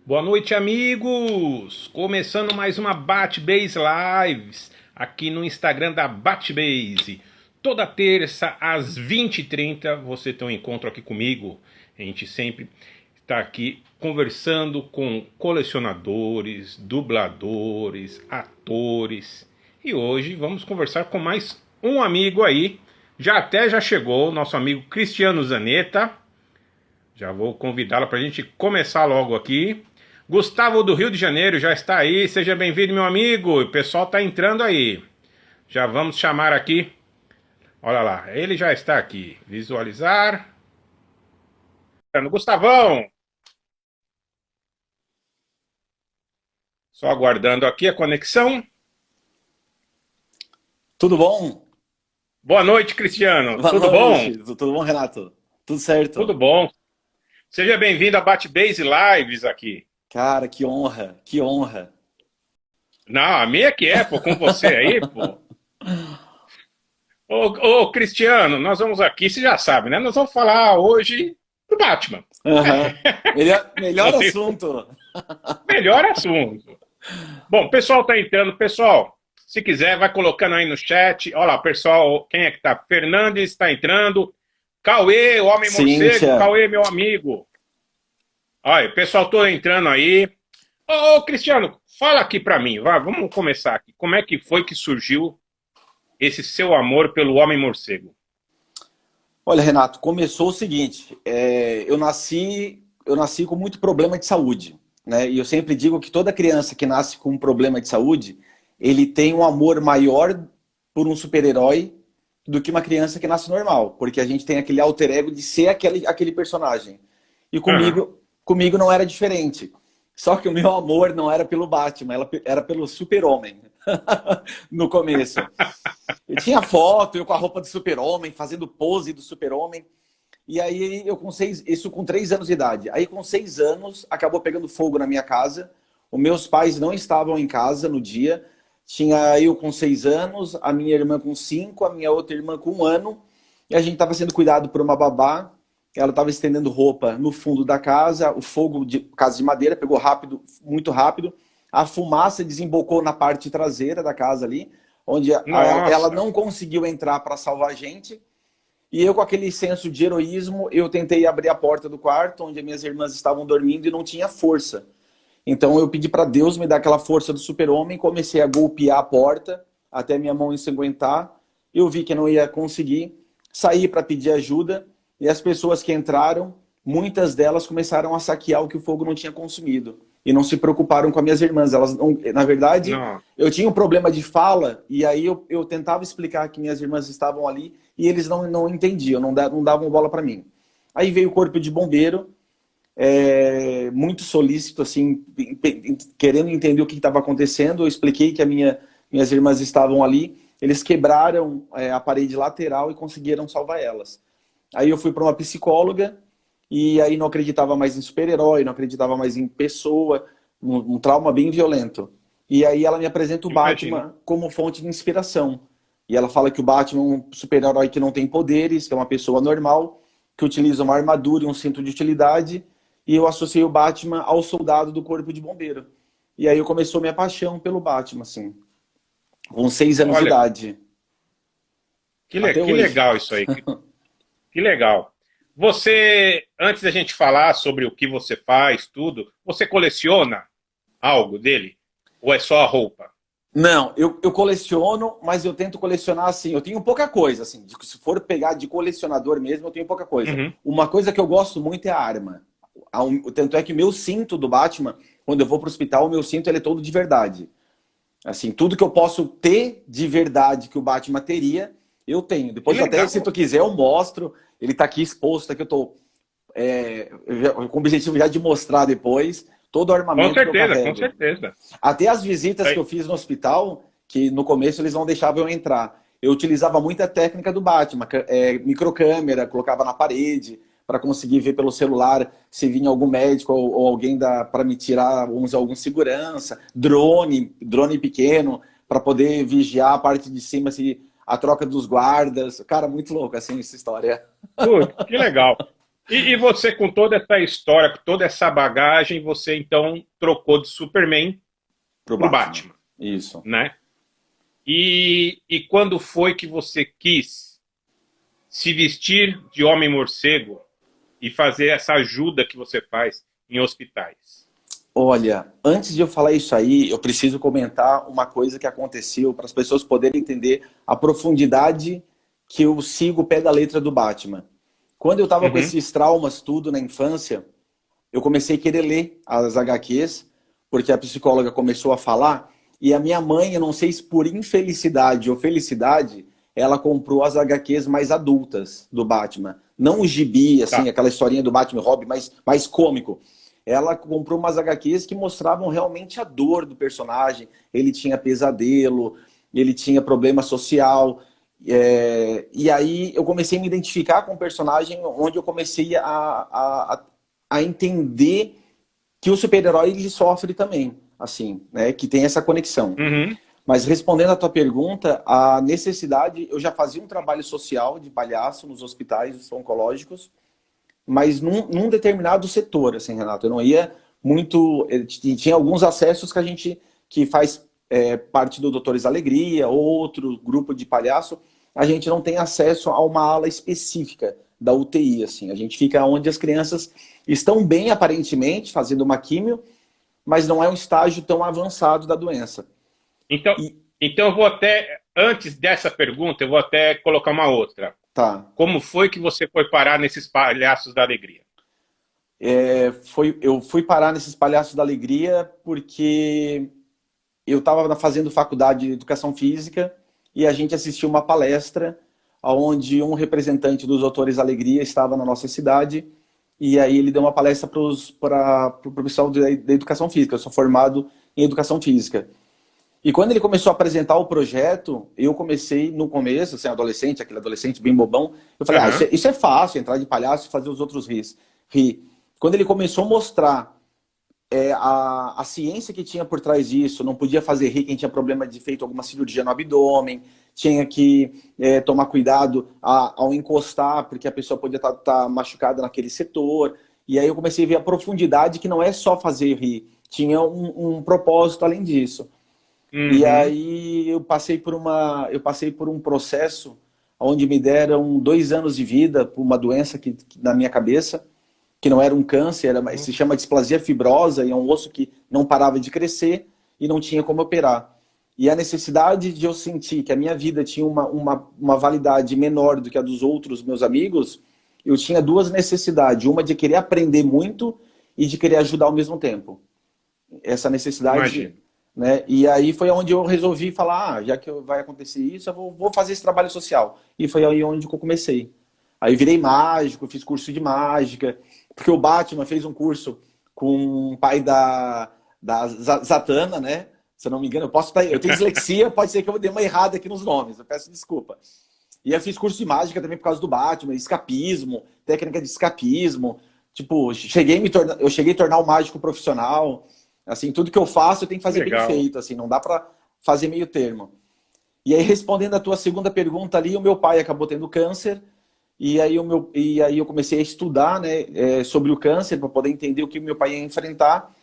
Boa noite, amigos! Começando mais uma Batbase Lives aqui no Instagram da Batbase. Toda terça às 20h30 você tem um encontro aqui comigo. A gente sempre está aqui conversando com colecionadores, dubladores, atores. E hoje vamos conversar com mais um amigo aí. Já chegou, nosso amigo Cristiano Zanetta. Já vou convidá-lo para a gente começar logo aqui. Gustavo do Rio de Janeiro já está aí. Seja bem-vindo, meu amigo. O pessoal está entrando aí. Já vamos chamar aqui. Olha lá, ele já está aqui. Visualizar. Gustavão. Só aguardando aqui a conexão. Tudo bom? Boa noite, Cristiano. Boa Tudo bom? noite. Tudo bom, Renato? Tudo certo? Tudo bom. Seja bem-vindo a Batbase Lives aqui. Cara, que honra, que honra. Não, a minha que é, pô, com você aí, pô. Ô, Cristiano, nós vamos aqui, você já sabe, né? Nós vamos falar hoje do Batman. Aham. Melhor Você, assunto. melhor assunto. Bom, o pessoal tá entrando. Pessoal, se quiser, vai colocando aí no chat. Olha lá, pessoal, quem é que tá? Fernandes está entrando. Cauê, o Homem Morcego. Cíntia. Cauê, meu amigo. Olha, o pessoal todo entrando aí. Ô, Cristiano, fala aqui pra mim. Vamos começar aqui. Como é que foi que surgiu esse seu amor pelo Homem Morcego? Olha, Renato, começou o seguinte. Eu nasci com muito problema de saúde, né? E eu sempre digo que toda criança que nasce com um problema de saúde, ele tem um amor maior por um super-herói do que uma criança que nasce normal, porque a gente tem aquele alter ego de ser aquele personagem. E Aham. comigo não era diferente. Só que o meu amor não era pelo Batman, era pelo Super-Homem. No começo. Eu tinha foto, eu com a roupa do Super-Homem, fazendo pose do Super-Homem. E aí eu isso com 3 anos de idade. Aí com 6 anos acabou pegando fogo na minha casa. Os meus pais não estavam em casa no dia. Tinha eu com 6 anos, a minha irmã com 5, a minha outra irmã com 1 ano. E a gente estava sendo cuidado por uma babá. Ela estava estendendo roupa no fundo da casa. O fogo de casa de madeira pegou rápido, muito rápido. A fumaça desembocou na parte traseira da casa ali, onde ela Nossa. não conseguiu entrar para salvar a gente. E eu, com aquele senso de heroísmo, eu tentei abrir a porta do quarto, onde as minhas irmãs estavam dormindo e não tinha força. Então eu pedi para Deus me dar aquela força do super-homem, comecei a golpear a porta até minha mão ensanguentar. Eu vi que não ia conseguir, saí para pedir ajuda e as pessoas que entraram, muitas delas começaram a saquear o que o fogo não tinha consumido. E não se preocuparam com as minhas irmãs. Elas não, na verdade, Não. eu tinha um problema de fala e aí eu tentava explicar que minhas irmãs estavam ali e eles não entendiam, não davam bola para mim. Aí veio o corpo de bombeiro, muito solícito, assim, querendo entender o que estava acontecendo. Eu expliquei que minhas irmãs estavam ali. Eles quebraram a parede lateral e conseguiram salvar elas. Aí eu fui para uma psicóloga e aí não acreditava mais em super-herói, não acreditava mais em pessoa, um trauma bem violento. E aí ela me apresenta o Imagino. Batman como fonte de inspiração. E ela fala que o Batman é um super-herói que não tem poderes, que é uma pessoa normal, que utiliza uma armadura e um cinto de utilidade. E eu associei o Batman ao soldado do corpo de bombeiro. E aí começou minha paixão pelo Batman, assim, com 6 anos de Olha, idade, até que hoje. legal isso aí. Que legal. Você, antes da gente falar sobre o que você faz, tudo, você coleciona algo dele? Ou é só a roupa? Não, eu coleciono, mas eu tento colecionar assim. Eu tenho pouca coisa, assim. Se for pegar de colecionador mesmo, eu tenho pouca coisa. Uhum. Uma coisa que eu gosto muito é a arma. Tanto é que meu cinto do Batman, quando eu vou pro hospital, o meu cinto ele é todo de verdade. Assim, tudo que eu posso ter de verdade que o Batman teria, eu tenho. Que Depois, até se legal. tu quiser, eu mostro. Ele tá aqui exposto, aqui eu tô com o objetivo já de mostrar depois todo o Com armamento que eu certeza, com carrego. certeza. Até as visitas que Aí, eu fiz no hospital, que no começo eles não deixavam eu entrar. Eu utilizava muita técnica do Batman, microcâmera, colocava na parede para conseguir ver pelo celular se vinha algum médico ou alguém para me tirar, vamos dizer, algum segurança, drone pequeno para poder vigiar a parte de cima, se a troca dos guardas. Cara, muito louco assim essa história. putz, que legal. E você, com toda essa história, com toda essa bagagem, você então trocou de Superman Pro pro Batman. Batman, Isso. né? E quando foi que você quis se vestir de Homem-Morcego e fazer essa ajuda que você faz em hospitais? Olha, antes de eu falar isso aí, eu preciso comentar uma coisa que aconteceu para as pessoas poderem entender a profundidade que eu sigo o pé da letra do Batman. Quando eu estava com Uhum. esses traumas tudo na infância, eu comecei a querer ler as HQs, porque a psicóloga começou a falar, e a minha mãe, eu não sei se por infelicidade ou felicidade, ela comprou as HQs mais adultas do Batman. Não o gibi, assim, Tá. aquela historinha do Batman e Robin, mais cômico. Ela comprou umas HQs que mostravam realmente a dor do personagem. Ele tinha pesadelo, ele tinha problema social. E aí eu comecei a me identificar com o personagem, onde eu comecei a entender que o super-herói ele sofre também, assim, né? Que tem essa conexão. Uhum. Mas respondendo à tua pergunta, a necessidade, eu já fazia um trabalho social de palhaço nos hospitais oncológicos, mas num determinado setor, assim, Renato. Eu não ia muito. Tinha alguns acessos que a gente que faz parte do Doutores Alegria, outro grupo de palhaço, a gente não tem acesso a uma ala específica da UTI, assim. A gente fica onde as crianças estão bem, aparentemente, fazendo uma químio, mas não é um estágio tão avançado da doença. Então, E então eu vou até, antes dessa pergunta, eu vou até colocar uma outra. tá. Como foi que você foi parar nesses palhaços da alegria? Eu fui parar nesses palhaços da alegria porque eu estava fazendo faculdade de educação física e a gente assistiu uma palestra onde um representante dos Doutores Alegria estava na nossa cidade e aí ele deu uma palestra para o pessoal da educação física. Eu sou formado em educação física. E quando ele começou a apresentar o projeto, eu comecei no começo, assim, adolescente, aquele adolescente bem bobão, eu falei, Uhum. isso é fácil, entrar de palhaço e fazer os outros rir. Quando ele começou a mostrar a ciência que tinha por trás disso, não podia fazer rir quem tinha problema de feito alguma cirurgia no abdômen, tinha que tomar cuidado ao encostar, porque a pessoa podia estar machucada naquele setor. E aí eu comecei a ver a profundidade que não é só fazer rir, tinha um propósito além disso. E Uhum. aí eu passei por um processo onde me deram 2 anos de vida por uma doença na minha cabeça, que não era um câncer, se chama displasia fibrosa, e é um osso que não parava de crescer e não tinha como operar. E a necessidade de eu sentir que a minha vida tinha uma validade menor do que a dos outros meus amigos, eu tinha duas necessidades. Uma de querer aprender muito e de querer ajudar ao mesmo tempo. Essa necessidade, Imagino. né? E aí foi onde eu resolvi falar, já que vai acontecer isso, eu vou fazer esse trabalho social. E foi aí onde eu comecei. Aí virei mágico, fiz curso de mágica, porque o Batman fez um curso com o pai da Zatanna, né? Se eu não me engano, eu tenho dislexia, pode ser que eu dê uma errada aqui nos nomes, eu peço desculpa. E eu fiz curso de mágica também por causa do Batman, escapismo, técnica de escapismo. Tipo, eu cheguei a tornar o mágico profissional. Assim, tudo que eu faço eu tenho que fazer bem Legal. feito, assim, não dá pra fazer meio termo. E aí, respondendo a tua segunda pergunta ali, o meu pai acabou tendo câncer, e aí eu comecei a estudar, né, sobre o câncer, para poder entender o que o meu pai ia enfrentar,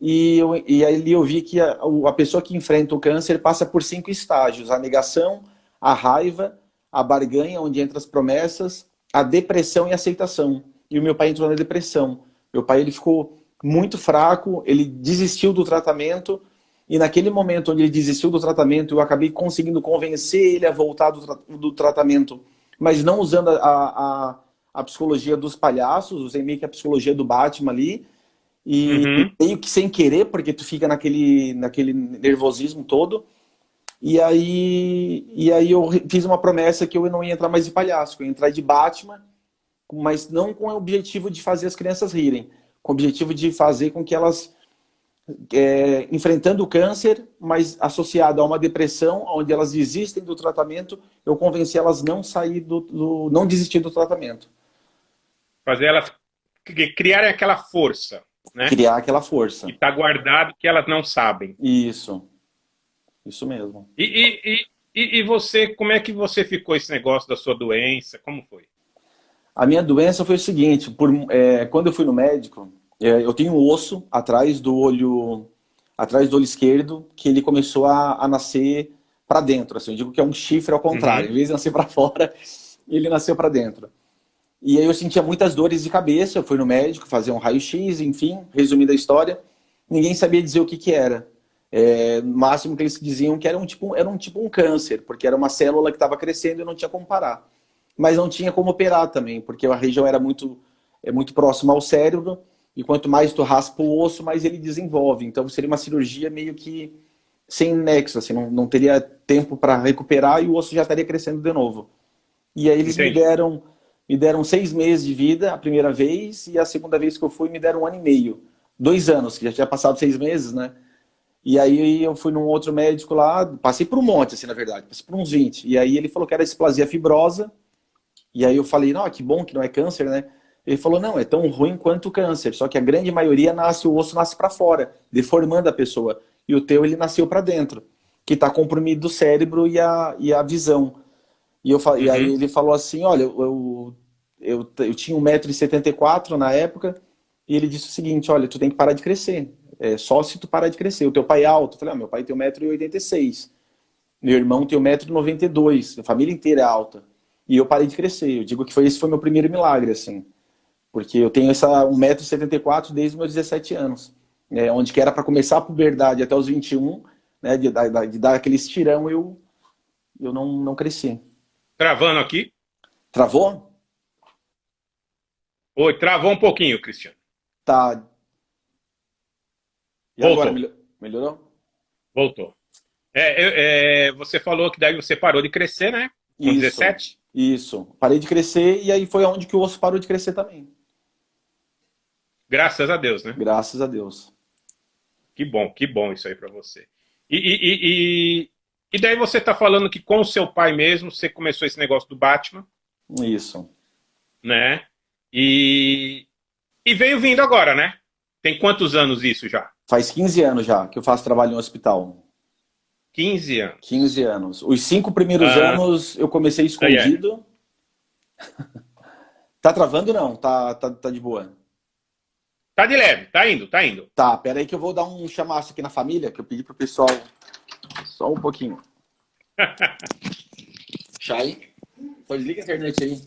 e aí eu vi que a pessoa que enfrenta o câncer passa por 5 estágios: a negação, a raiva, a barganha, onde entra as promessas, a depressão e a aceitação. E o meu pai entrou na depressão. Meu pai ele ficou muito fraco, ele desistiu do tratamento, e naquele momento onde ele desistiu do tratamento, eu acabei conseguindo convencer ele a voltar do tratamento, mas não usando a psicologia dos palhaços, usei meio que a psicologia do Batman ali, e Uhum. meio que sem querer, porque tu fica naquele nervosismo todo. E aí eu fiz uma promessa que eu não ia entrar mais de palhaço, que eu ia entrar de Batman, mas não com o objetivo de fazer as crianças rirem, com o objetivo de fazer com que elas, enfrentando o câncer, mas associado a uma depressão, onde elas desistem do tratamento, eu convenci elas não sair não desistir do tratamento. Fazer elas criarem aquela força, né? Criar aquela Que força. está guardado que elas não sabem. Isso mesmo. E você, como é que você ficou esse negócio da sua doença? Como foi? A minha doença foi o seguinte, quando eu fui no médico, eu tenho um osso atrás do olho esquerdo, que ele começou a nascer para dentro, assim, eu digo que é um chifre ao contrário, em vez de nascer para fora, ele nasceu para dentro. E aí eu sentia muitas dores de cabeça, eu fui no médico fazer um raio-x, enfim, resumindo a história, ninguém sabia dizer o que que era. No máximo que eles diziam que era um tipo um câncer, porque era uma célula que estava crescendo e não tinha como parar. Mas não tinha como operar também, porque a região era muito próxima ao cérebro, e quanto mais tu raspa o osso, mais ele desenvolve. Então seria uma cirurgia meio que sem nexo, assim, não teria tempo para recuperar e o osso já estaria crescendo de novo. E aí eles Entendi. me deram 6 meses de vida a primeira vez, e a segunda vez que eu fui me deram 1 ano e meio. 2 anos, que já tinha passado 6 meses, né? E aí eu fui num outro médico lá, passei por um monte, assim, na verdade, passei por uns 20. E aí ele falou que era displasia fibrosa, e aí eu falei, não, que bom que não é câncer, né? Ele falou, não, é tão ruim quanto o câncer, só que a grande maioria o osso nasce para fora, deformando a pessoa. E o teu, ele nasceu para dentro, que está comprimido o cérebro e a visão. E aí Uhum. ele falou assim, olha, eu tinha 1,74 m na época, e ele disse o seguinte, olha, tu tem que parar de crescer. É só se tu parar de crescer. O teu pai é alto. Eu falei, meu pai tem 1,86 m. Meu irmão tem 1,92 m. A família inteira é alta. E eu parei de crescer. Eu digo que esse foi meu primeiro milagre, assim. Porque eu tenho 1,74 m desde os meus 17 anos. Onde que era para começar a puberdade até os 21, né, de dar aquele estirão, eu não cresci. Travando aqui. Travou? Oi, travou um pouquinho, Cristiano. Tá. E agora, Voltou, melhorou? voltou. Você falou que daí você parou de crescer, né? Com Isso, 17. isso. Parei de crescer e aí foi onde que o osso parou de crescer também. Graças a Deus, né? Graças a Deus. Que bom isso aí pra você. E, e, e, e, e daí você tá falando que com o seu pai mesmo, você começou esse negócio do Batman, Isso. né? E, e veio vindo agora, né? Tem quantos anos isso já? Faz 15 anos já que eu faço trabalho em hospital. 15 anos. 15 anos. Os 5 primeiros Ah, anos eu comecei é. escondido. Tá travando não? Tá de boa. Tá de leve, tá indo, tá indo. Tá, pera aí que eu vou dar um chamaço aqui na família, que eu pedi pro pessoal só um pouquinho. Chay, só desliga a internet aí.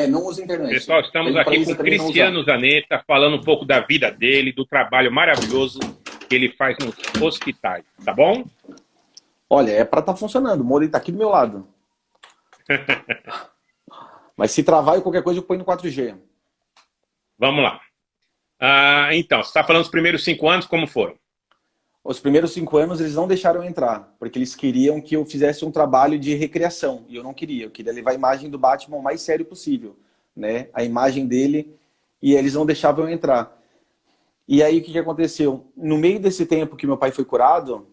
Não usa internet. Pessoal, estamos Pede pra aqui Isa com também não usar. Cristiano Zanetta, falando um pouco da vida dele, do trabalho maravilhoso que ele faz nos hospitais, tá bom? Olha, é pra tá funcionando. O modem tá aqui do meu lado. Mas se travar e qualquer coisa eu ponho no 4G. Vamos lá. Então, você está falando dos primeiros 5 anos, como foram? Os primeiros 5 anos eles não deixaram eu entrar, porque eles queriam que eu fizesse um trabalho de recriação, e eu não queria. Eu queria levar a imagem do Batman o mais sério possível, né? A imagem dele, e eles não deixavam eu entrar. E aí o que aconteceu? No meio desse tempo que meu pai foi curado,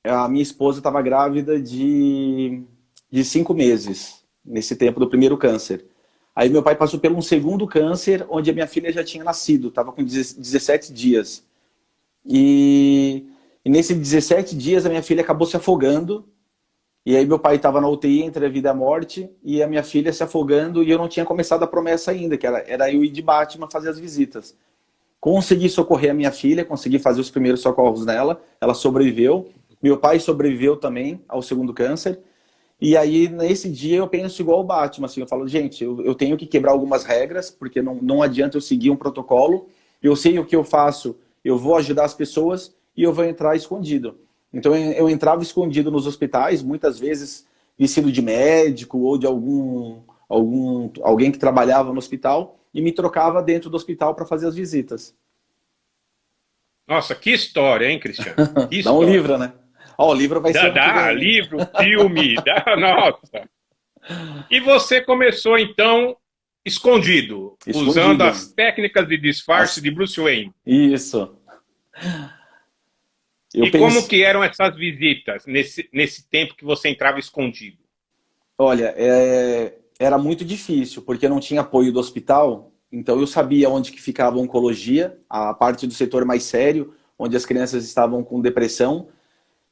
a minha esposa estava grávida de 5 meses, nesse tempo do primeiro câncer. Aí meu pai passou por um segundo câncer, onde a minha filha já tinha nascido, estava com 17 dias. E, e nesses 17 dias a minha filha acabou se afogando. E aí meu pai estava na UTI entre a vida e a morte, e a minha filha se afogando, e eu não tinha começado a promessa ainda, que era eu ir de Batman fazer as visitas. Consegui socorrer a minha filha, consegui fazer os primeiros socorros nela, ela sobreviveu. Meu pai sobreviveu também ao segundo câncer. E aí, nesse dia, eu penso igual o Batman, assim, eu falo, gente, eu tenho que quebrar algumas regras, porque não adianta eu seguir um protocolo, eu sei o que eu faço, eu vou ajudar as pessoas e eu vou entrar escondido. Então, eu entrava escondido nos hospitais, muitas vezes vestido de médico ou de alguém que trabalhava no hospital, e me trocava dentro do hospital para fazer as visitas. Nossa, que história, hein, Cristiano? Que Dá um história. livro, né? Ó, o livro vai ser ano que Dá vem, hein? livro, filme, nossa. E você começou, então, escondido, usando Escondido. as técnicas de disfarce As- de Bruce Wayne. Isso. Eu E como penso, que eram essas visitas nesse tempo que você entrava escondido? olha, era muito difícil, porque não tinha apoio do hospital, então eu sabia onde que ficava a oncologia, a parte do setor mais sério, onde as crianças estavam com depressão,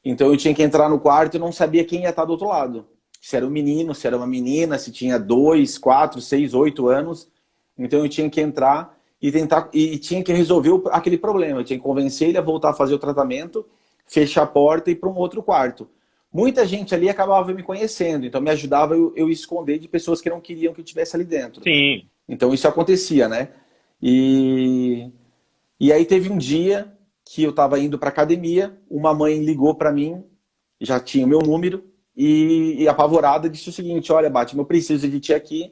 então eu tinha que entrar no quarto e não sabia quem ia estar do outro lado. se era um menino, se era uma menina, se tinha 2, 4, 6, 8 anos. Então eu tinha que entrar e tentar, e tinha que resolver aquele problema. Eu tinha que convencer ele a voltar a fazer o tratamento, fechar a porta e ir para um outro quarto. Muita gente ali acabava me conhecendo, então me ajudava eu esconder de pessoas que não queriam que eu estivesse ali dentro. Sim. Então isso acontecia, né? E, e aí teve um dia que eu estava indo para academia, uma mãe ligou para mim, já tinha o meu número, e apavorada disse o seguinte: olha, Batman, eu preciso de ti aqui,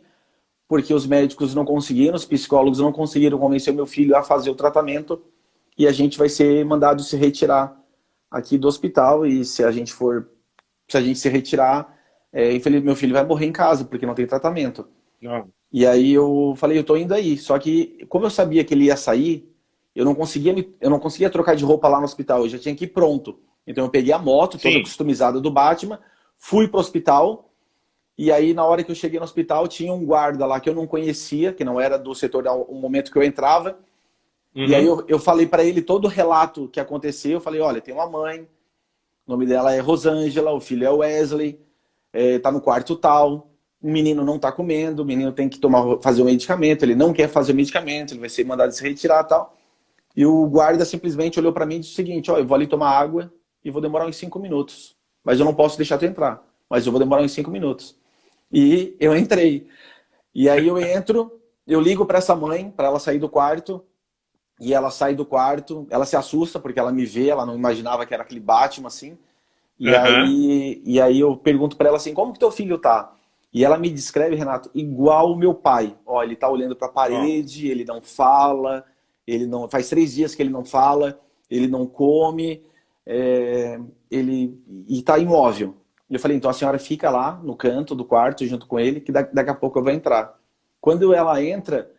porque os médicos não conseguiram, os psicólogos não conseguiram convencer o meu filho a fazer o tratamento, e a gente vai ser mandado se retirar aqui do hospital, e se a gente se retirar, infelizmente meu filho vai morrer em casa, porque não tem tratamento. Não. E aí eu falei, eu tô indo aí. Só que, como eu sabia que ele ia sair, eu não conseguia trocar de roupa lá no hospital, eu já tinha que ir pronto. Então eu peguei a moto, toda Sim. customizada do Batman, fui pro hospital, e aí na hora que eu cheguei no hospital, tinha um guarda lá que eu não conhecia, que não era do setor no momento que eu entrava. Uhum. E aí eu falei para ele todo o relato que aconteceu, eu falei, olha, tem uma mãe, o nome dela é Rosângela, o filho é Wesley, tá no quarto tal, o menino não tá comendo, o menino tem que fazer o medicamento, ele não quer fazer o medicamento, ele vai ser mandado se retirar tal. E o guarda simplesmente olhou para mim e disse o seguinte: ó, eu vou ali tomar água e vou demorar uns 5 minutos, mas eu não posso deixar tu entrar, mas eu vou demorar uns 5 minutos. E eu entrei. E aí eu entro, eu ligo para essa mãe, para ela sair do quarto, e ela sai do quarto, ela se assusta porque ela me vê, ela não imaginava que era aquele Batman assim. E aí eu pergunto para ela assim: como que teu filho tá? E ela me descreve, Renato, igual o meu pai. Ó, ele tá olhando para a parede, ele não fala, ele não faz 3 dias que ele não fala, ele não come, e tá imóvel. Eu falei, então a senhora fica lá no canto do quarto junto com ele, que daqui a pouco eu vou entrar. Quando ela entra,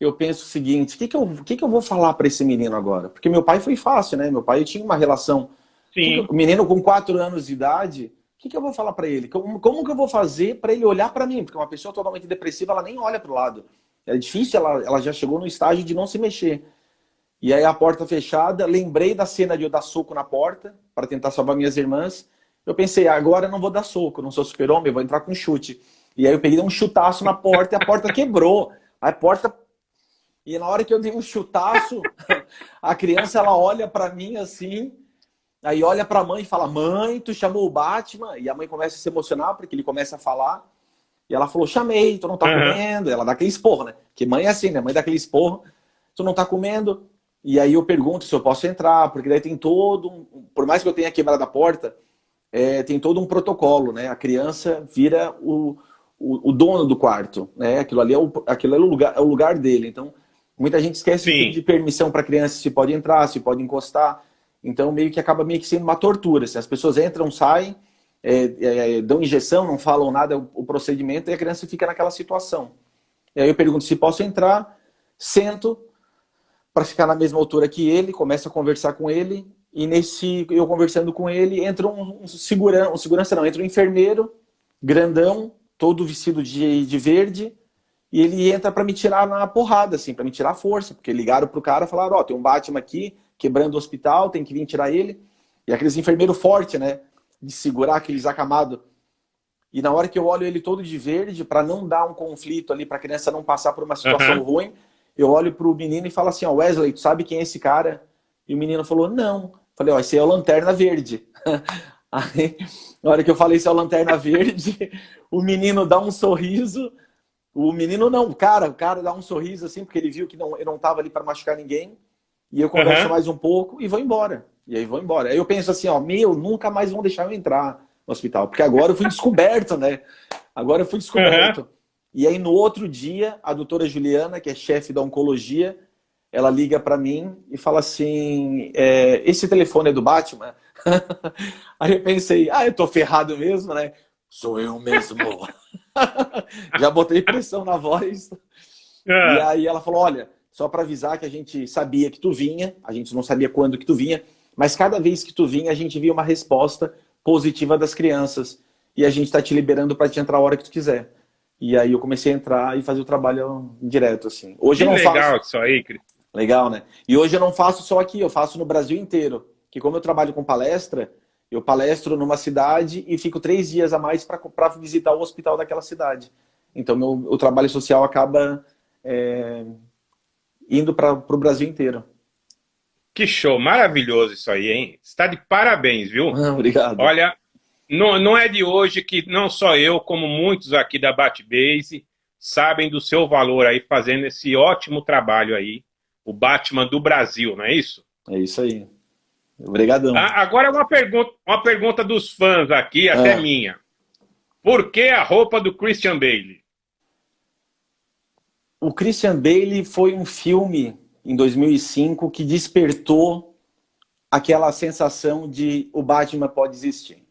eu penso o seguinte: o que eu vou falar para esse menino agora? Porque meu pai foi fácil, né? Meu pai tinha uma relação. Sim. O menino com 4 anos de idade, o que eu vou falar para ele? Como que eu vou fazer para ele olhar para mim? Porque uma pessoa totalmente depressiva, ela nem olha para o lado. É difícil, ela já chegou no estágio de não se mexer. E aí a porta fechada, lembrei da cena de eu dar soco na porta para tentar salvar minhas irmãs. Eu pensei, agora eu não vou dar soco, não sou super-homem, eu vou entrar com chute. E aí eu peguei um chutaço na porta e a porta quebrou. A porta... E na hora que eu dei um chutaço, a criança, ela olha para mim assim, aí olha para a mãe e fala: mãe, tu chamou o Batman? E a mãe começa a se emocionar porque ele começa a falar. E ela falou: chamei, tu não tá comendo. Ela dá aquele esporro, né? Que mãe é assim, né? Mãe dá aquele esporro, tu não tá comendo. E aí eu pergunto se eu posso entrar, porque daí tem todo por mais que eu tenha quebrado a porta, tem todo um protocolo, né? A criança vira o dono do quarto, né? Aquilo ali é o lugar dele. Então, muita gente esquece de pedir permissão para a criança, se pode entrar, se pode encostar. Então, acaba sendo uma tortura. As pessoas entram, saem, dão injeção, não falam nada, o procedimento, e a criança fica naquela situação. E aí eu pergunto se posso entrar, sento para ficar na mesma altura que ele, começo a conversar com ele, e eu conversando com ele, entra entra um enfermeiro, grandão, todo vestido de verde, e ele entra para me tirar na porrada, assim, para me tirar a força, porque ligaram pro cara e falaram: ó, tem um Batman aqui, quebrando o hospital, tem que vir tirar ele. E aqueles enfermeiros fortes, né, de segurar aqueles acamados. E na hora que eu olho ele todo de verde, para não dar um conflito ali, para a criança não passar por uma situação ruim, eu olho pro menino e falo assim: ó, Wesley, tu sabe quem é esse cara? E o menino falou: não. Falei: ó, esse é o Lanterna Verde. Aí, na hora que eu falei: esse é o Lanterna Verde, o menino dá um sorriso. O menino não, o cara dá um sorriso assim, porque ele viu que eu não tava ali para machucar ninguém. E eu converso mais um pouco e vou embora. E aí vou embora. Aí eu penso assim, ó, nunca mais vão deixar eu entrar no hospital, porque agora eu fui descoberto, né? Agora eu fui descoberto. E aí no outro dia, a doutora Juliana, que é chefe da oncologia, ela liga para mim e fala assim: esse telefone é do Batman? Aí eu pensei: eu tô ferrado mesmo, né? Sou eu mesmo. Já botei pressão na voz. E aí ela falou: olha, só para avisar que a gente sabia que tu vinha, a gente não sabia quando que tu vinha, mas cada vez que tu vinha, a gente via uma resposta positiva das crianças. E a gente tá te liberando para te entrar a hora que tu quiser. E aí eu comecei a entrar e fazer o trabalho direto, assim. Hoje eu não faço... legal isso aí, Cris. Legal, né? E hoje eu não faço só aqui, eu faço no Brasil inteiro. Que como eu trabalho com palestra, Eu palestro numa cidade e fico 3 dias a mais para visitar o hospital daquela cidade. Então, o trabalho social acaba indo para o Brasil inteiro. Que show, maravilhoso isso aí, hein? Está de parabéns, viu? Obrigado. Olha, não é de hoje que não só eu, como muitos aqui da Batbase, sabem do seu valor aí, fazendo esse ótimo trabalho aí, o Batman do Brasil, não é isso? É isso aí. Obrigadão. Agora uma pergunta dos fãs aqui, até minha. Por que a roupa do Christian Bale? O Christian Bale foi um filme, em 2005, que despertou aquela sensação de o Batman pode existir.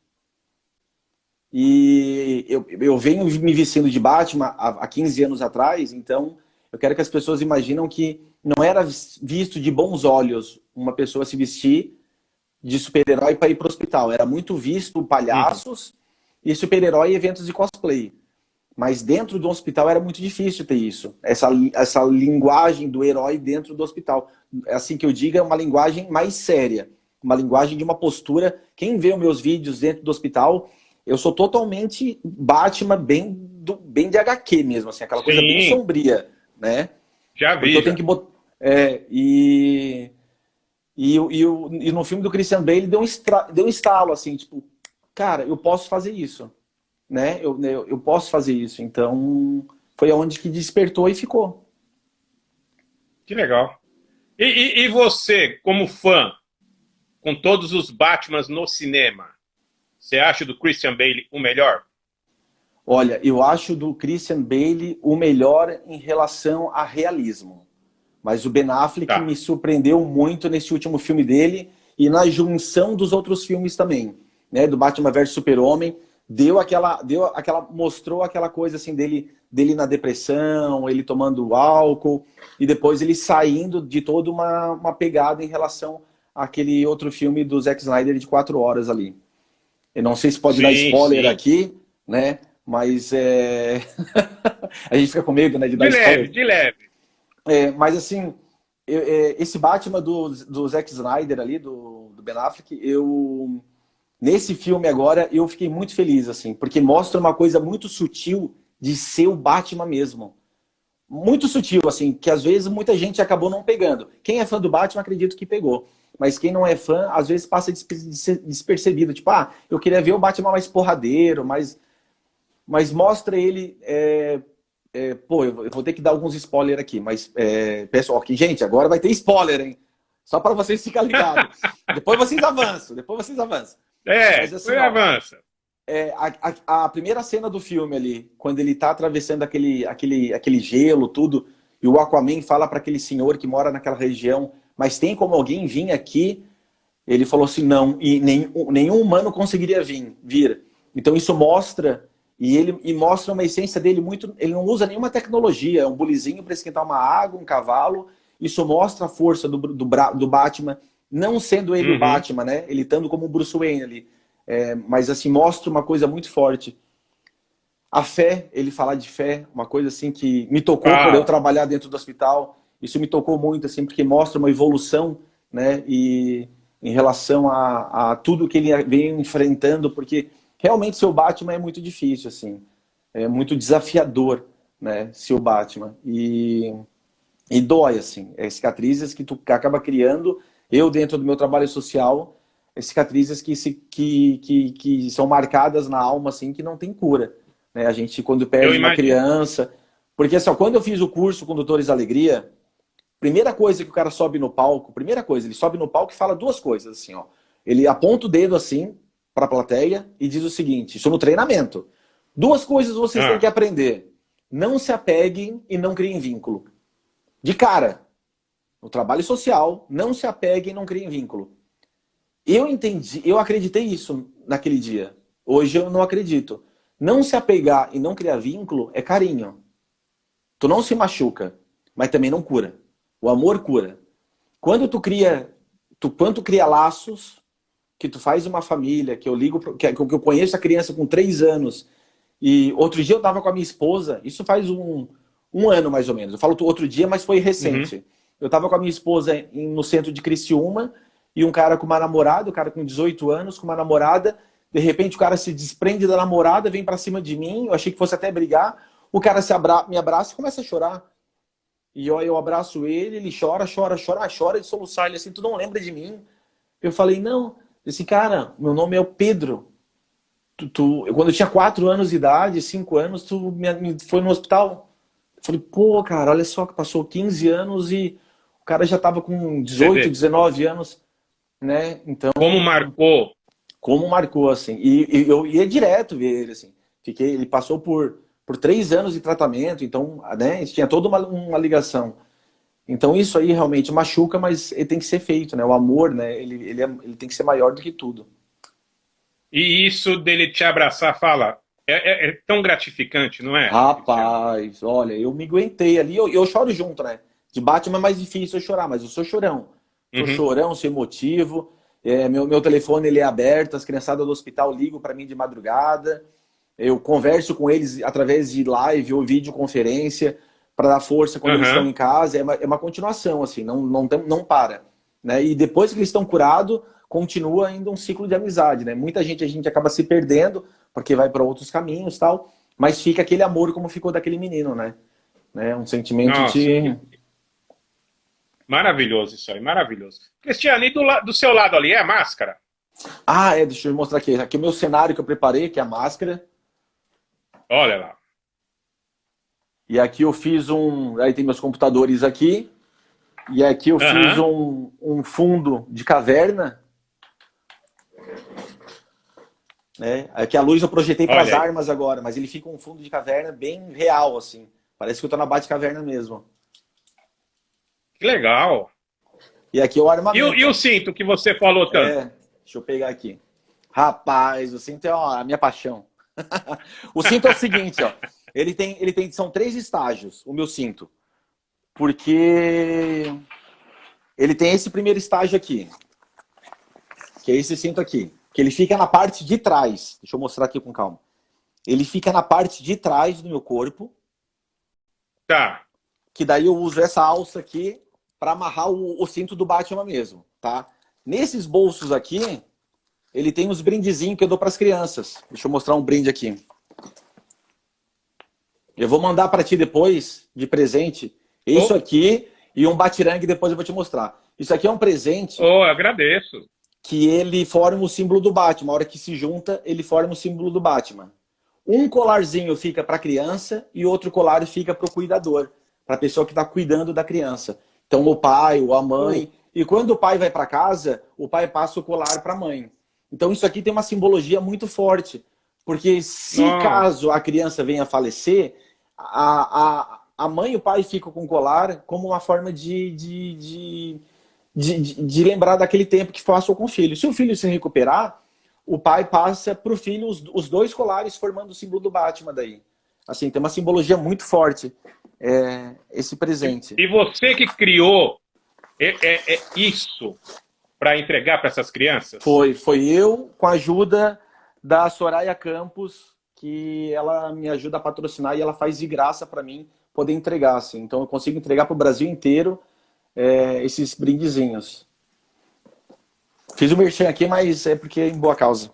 E eu venho me vestindo de Batman há 15 anos atrás, então eu quero que as pessoas imaginam que não era visto de bons olhos uma pessoa se vestir de super-herói para ir para o hospital. Era muito visto palhaços e super-herói em eventos de cosplay. Mas dentro do hospital era muito difícil ter isso. Essa linguagem do herói dentro do hospital. Assim que eu digo, é uma linguagem mais séria. Uma linguagem de uma postura. Quem vê os meus vídeos dentro do hospital, eu sou totalmente Batman bem de HQ mesmo. Assim, aquela coisa bem sombria. Né? Já vi. Eu tenho que botar... E no filme do Christian Bale deu um estalo, assim, tipo, cara, eu posso fazer isso. Né? Eu posso fazer isso. Então, foi aonde que despertou e ficou. Que legal. E você, como fã, com todos os Batmans no cinema, você acha do Christian Bale o melhor? Olha, eu acho do Christian Bale o melhor em relação a realismo. Mas o Ben Affleck me surpreendeu muito nesse último filme dele e na junção dos outros filmes também, né? Do Batman vs Super-Homem. Mostrou aquela coisa assim dele na depressão, ele tomando álcool e depois ele saindo de toda uma pegada em relação àquele outro filme do Zack Snyder de 4 horas ali. Eu não sei se pode dar spoiler aqui, né? Mas a gente fica com medo, né, de dar spoiler. De leve. Mas assim, esse Batman do Zack Snyder ali, do Ben Affleck, nesse filme agora, eu fiquei muito feliz, assim, porque mostra uma coisa muito sutil de ser o Batman mesmo. Muito sutil, assim, que às vezes muita gente acabou não pegando. Quem é fã do Batman, acredito que pegou. Mas quem não é fã, às vezes passa despercebido. Tipo, eu queria ver o Batman mais porradeiro, mas mostra ele... eu vou ter que dar alguns spoilers aqui, mas, pessoal, gente, agora vai ter spoiler, hein? Só para vocês ficarem ligados. Depois vocês avançam. Mas, assim, avança. A primeira cena do filme ali, quando ele tá atravessando aquele gelo, tudo, e o Aquaman fala para aquele senhor que mora naquela região, mas tem como alguém vir aqui? Ele falou assim, não, e nenhum humano conseguiria vir. Então isso mostra, e mostra uma essência dele muito, ele não usa nenhuma tecnologia, é um bulizinho para esquentar uma água, um cavalo, isso mostra a força do Batman, não sendo ele o Batman, né? Ele estando como o Bruce Wayne ali. Mas assim, mostra uma coisa muito forte. A fé, ele falar de fé, uma coisa assim que me tocou por eu trabalhar dentro do hospital. Isso me tocou muito, assim, porque mostra uma evolução, né? E em relação a tudo que ele vem enfrentando, porque realmente ser o Batman é muito difícil, assim. É muito desafiador, né? Ser o Batman. E dói, assim. Cicatrizes que tu acaba criando. Eu, dentro do meu trabalho social, cicatrizes que são marcadas na alma, assim, que não tem cura. Né? A gente, quando perde uma criança... Porque, assim, quando eu fiz o curso com Doutores da Alegria, primeira coisa que o cara sobe no palco, ele sobe no palco e fala 2 coisas, assim, ó. Ele aponta o dedo, assim, para a plateia e diz o seguinte, isso no treinamento. 2 coisas vocês têm que aprender. Não se apeguem e não criem vínculo. De cara. No trabalho social, não se apeguem e não criem vínculo. Eu acreditei isso naquele dia. Hoje eu não acredito. Não se apegar e não criar vínculo é carinho. Tu não se machuca, mas também não cura. O amor cura. Quando tu cria laços, que tu faz uma família, que eu conheço a criança com 3 anos, e outro dia eu tava com a minha esposa, isso faz um ano mais ou menos. Eu falo outro dia, mas foi recente. Eu tava com a minha esposa no centro de Criciúma, e um cara com uma namorada, o cara com 18 anos, com uma namorada, de repente o cara se desprende da namorada, vem pra cima de mim, eu achei que fosse até brigar, o cara me abraça e começa a chorar. E eu abraço ele, ele chora, chora de soluçar, ele assim, tu não lembra de mim? Eu falei, não. Esse cara, meu nome é o Pedro. Quando eu tinha 4 anos de idade, 5 anos, tu me foi no hospital. Eu falei, pô, cara, olha só que passou 15 anos e o cara já tava com 18, 19 anos, né? Então, como marcou? como marcou, assim. E eu ia direto ver ele, assim. Ele passou por 3 anos de tratamento, então, né, tinha toda uma ligação. Então isso aí realmente machuca, mas ele tem que ser feito, né? O amor, né, ele tem que ser maior do que tudo. E isso dele te abraçar, fala, é tão gratificante, não é, Cristiano? Rapaz, olha, eu me aguentei ali, eu choro junto, né? De Batman é mais difícil eu chorar, mas eu sou chorão. Sou Uhum. chorão, sou emotivo. Meu telefone ele é aberto, as criançadas do hospital ligam para mim de madrugada. Eu converso com eles através de live ou videoconferência para dar força quando eles estão em casa. É uma continuação, assim, não para. Né? E depois que eles estão curados, continua ainda um ciclo de amizade. Né? Muita gente, a gente acaba se perdendo porque vai para outros caminhos tal, mas fica aquele amor como ficou daquele menino, né? Um sentimento Nossa, de... maravilhoso isso aí, maravilhoso. Cristiano, e do seu lado ali é a máscara? Ah, deixa eu mostrar aqui. Aqui é o meu cenário que eu preparei, que é a máscara. Olha lá. E aqui eu fiz aí tem meus computadores aqui. E aqui eu fiz um fundo de caverna. Né? Aqui a luz eu projetei para as armas agora, mas ele fica um fundo de caverna bem real, assim. Parece que eu tô na Batcaverna mesmo. Que legal. E aqui é o armamento. E o cinto que você falou tanto? Deixa eu pegar aqui. Rapaz, o cinto é a minha paixão. O cinto é o seguinte, ó. São 3 estágios, o meu cinto. Porque ele tem esse primeiro estágio aqui. Que é esse cinto aqui. Que ele fica na parte de trás. Deixa eu mostrar aqui com calma. Ele fica na parte de trás do meu corpo. Tá. Que daí eu uso essa alça aqui para amarrar o cinto do Batman mesmo, tá? Nesses bolsos aqui, ele tem uns brindezinhos que eu dou para as crianças. Deixa eu mostrar um brinde aqui. Eu vou mandar para ti depois, de presente, isso aqui e um batirangue, depois eu vou te mostrar. Isso aqui é um presente. Eu agradeço. Que ele forma o símbolo do Batman. A hora que se junta, ele forma o símbolo do Batman. Um colarzinho fica para a criança e outro colar fica para o cuidador, para a pessoa que está cuidando da criança. Então o pai ou a mãe. E quando o pai vai para casa, o pai passa o colar para a mãe. Então isso aqui tem uma simbologia muito forte. Porque se caso a criança venha a falecer, a mãe e o pai ficam com o colar como uma forma de lembrar daquele tempo que passou com o filho. Se o filho se recuperar, o pai passa para o filho os 2 colares formando o símbolo do Batman daí. Assim, tem uma simbologia muito forte esse presente. E você que criou isso para entregar para essas crianças? Foi eu, com a ajuda da Soraya Campos, que ela me ajuda a patrocinar e ela faz de graça para mim poder entregar. Assim. Então eu consigo entregar para o Brasil inteiro esses brindezinhos. Fiz o merchan aqui, mas é porque é em boa causa.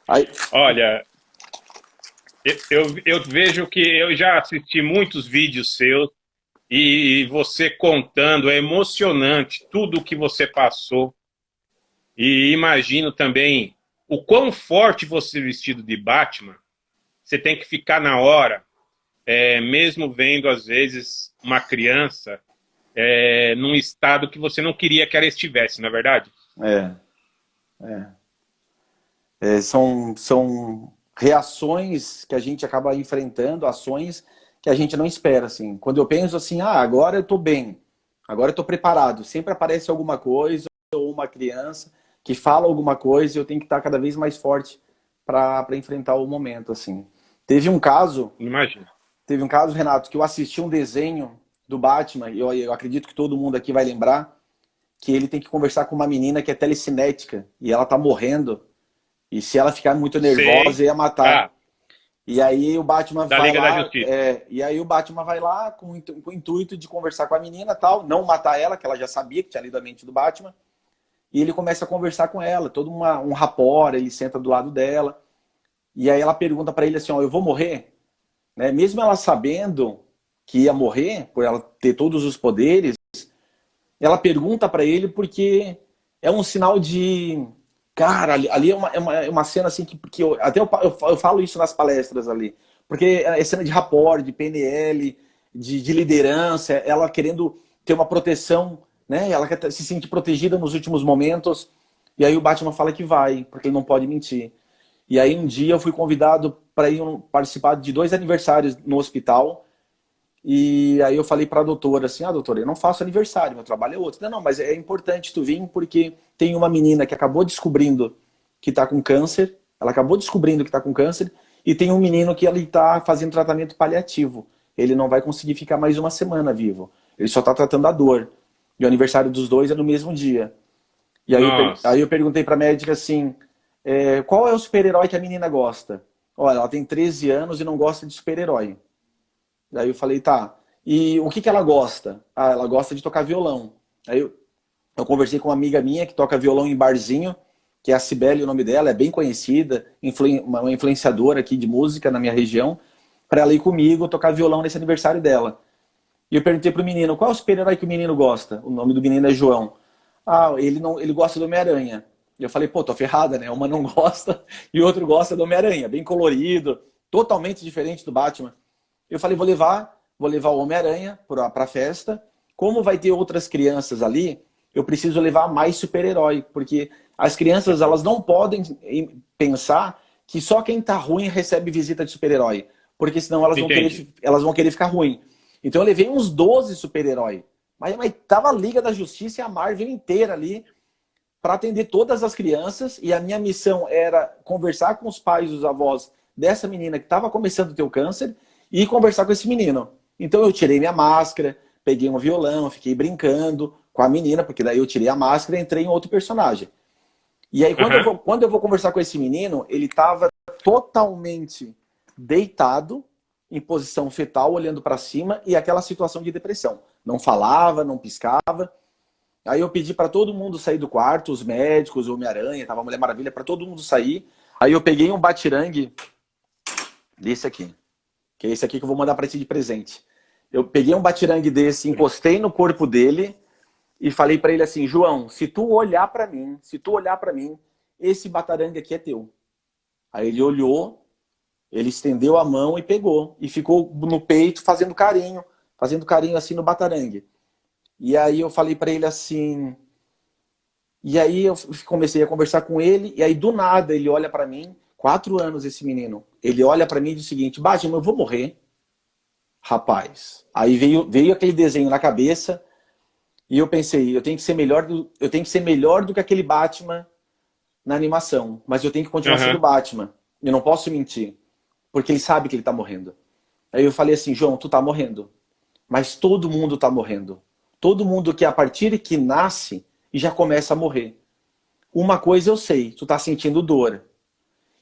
Aí... Olha, eu vejo que eu já assisti muitos vídeos seus e você contando, é emocionante tudo o que você passou. E imagino também o quão forte você vestido de Batman, você tem que ficar na hora, mesmo vendo às vezes uma criança num estado que você não queria que ela estivesse, não é verdade? São reações que a gente acaba enfrentando, ações que a gente não espera. Assim. Quando eu penso assim, agora eu estou bem, agora eu estou preparado, sempre aparece alguma coisa ou uma criança que fala alguma coisa e eu tenho que estar cada vez mais forte para enfrentar o momento. Assim. Teve um caso, Renato, que eu assisti um desenho do Batman, e eu acredito que todo mundo aqui vai lembrar, que ele tem que conversar com uma menina que é telecinética e ela tá morrendo. E se ela ficar muito nervosa, ia matar. E aí o Batman Da vai Liga da lá, Justiça. e aí o Batman vai lá com o intuito de conversar com a menina, tal, não matar ela, que ela já sabia que tinha lido a mente do Batman. E ele começa a conversar com ela, todo um rapport, ele senta do lado dela. E aí ela pergunta para ele assim, ó, eu vou morrer? Né? Mesmo ela sabendo que ia morrer, por ela ter todos os poderes, ela pergunta para ele porque é um sinal de... Cara, ali é uma cena assim que eu falo isso nas palestras ali. Porque é cena de rapport, de PNL, de liderança, ela querendo ter uma proteção, né? Ela quer se sentir protegida nos últimos momentos. E aí o Batman fala que vai, porque ele não pode mentir. E aí um dia eu fui convidado para ir participar de 2 aniversários no hospital. E aí eu falei para a doutora assim, doutora, eu não faço aniversário, meu trabalho é outro. Não, mas é importante tu vir porque tem uma menina que acabou descobrindo que está com câncer, ela acabou descobrindo que está com câncer, e tem um menino que ele está fazendo tratamento paliativo. Ele não vai conseguir ficar mais uma semana vivo. Ele só está tratando a dor. E o aniversário dos 2 é no mesmo dia. E aí Nossa. eu perguntei para a médica assim, qual é o super-herói que a menina gosta? Olha, ela tem 13 anos e não gosta de super-herói. Daí eu falei, tá. E o que que ela gosta? Ah, ela gosta de tocar violão. Aí eu conversei com uma amiga minha que toca violão em barzinho, que é a Cibele, o nome dela, é bem conhecida, uma influenciadora aqui de música na minha região, para ela ir comigo tocar violão nesse aniversário dela. E eu perguntei pro menino, qual é o super-herói que o menino gosta? O nome do menino é João. Ah, ele gosta do Homem-Aranha. E eu falei, pô, tô ferrada, né? Uma não gosta e o outro gosta do Homem-Aranha, bem colorido, totalmente diferente do Batman. Eu falei, vou levar o Homem-Aranha para a festa. Como vai ter outras crianças ali, eu preciso levar mais super-herói, porque as crianças elas não podem pensar que só quem tá ruim recebe visita de super-herói, porque senão Entendi. elas vão querer ficar ruim. Então eu levei uns 12 super-herói, mas tava a Liga da Justiça e a Marvel inteira ali para atender todas as crianças, e a minha missão era conversar com os pais e os avós dessa menina que estava começando a ter o câncer e conversar com esse menino. Então eu tirei minha máscara, peguei um violão, fiquei brincando com a menina, porque daí eu tirei a máscara e entrei em outro personagem. E aí Aham. quando eu vou conversar com esse menino, ele estava totalmente deitado, em posição fetal, olhando para cima, e aquela situação de depressão. Não falava, não piscava. Aí eu pedi para todo mundo sair do quarto, os médicos, o Homem-Aranha, tava a Mulher Maravilha, para todo mundo sair. Aí eu peguei um batirangue desse aqui, que é esse aqui que eu vou mandar para ti de presente. Eu peguei um batirangue desse, encostei no corpo dele e falei para ele assim, João, se tu olhar para mim, esse batarangue aqui é teu. Aí ele olhou, ele estendeu a mão e pegou. E ficou no peito fazendo carinho assim no batarangue. E aí eu falei para ele assim... E aí eu comecei a conversar com ele, e aí do nada ele olha para mim, 4 anos esse menino, ele olha para mim e diz o seguinte, Batman, eu vou morrer. Rapaz, aí veio aquele desenho na cabeça, e eu pensei, eu tenho que ser melhor do que aquele Batman na animação, mas eu tenho que continuar sendo Aham. Batman. Eu não posso mentir, porque ele sabe que ele tá morrendo. Aí eu falei assim, João, tu tá morrendo. Mas todo mundo tá morrendo. Todo mundo que a partir que nasce já começa a morrer. Uma coisa eu sei, tu tá sentindo dor.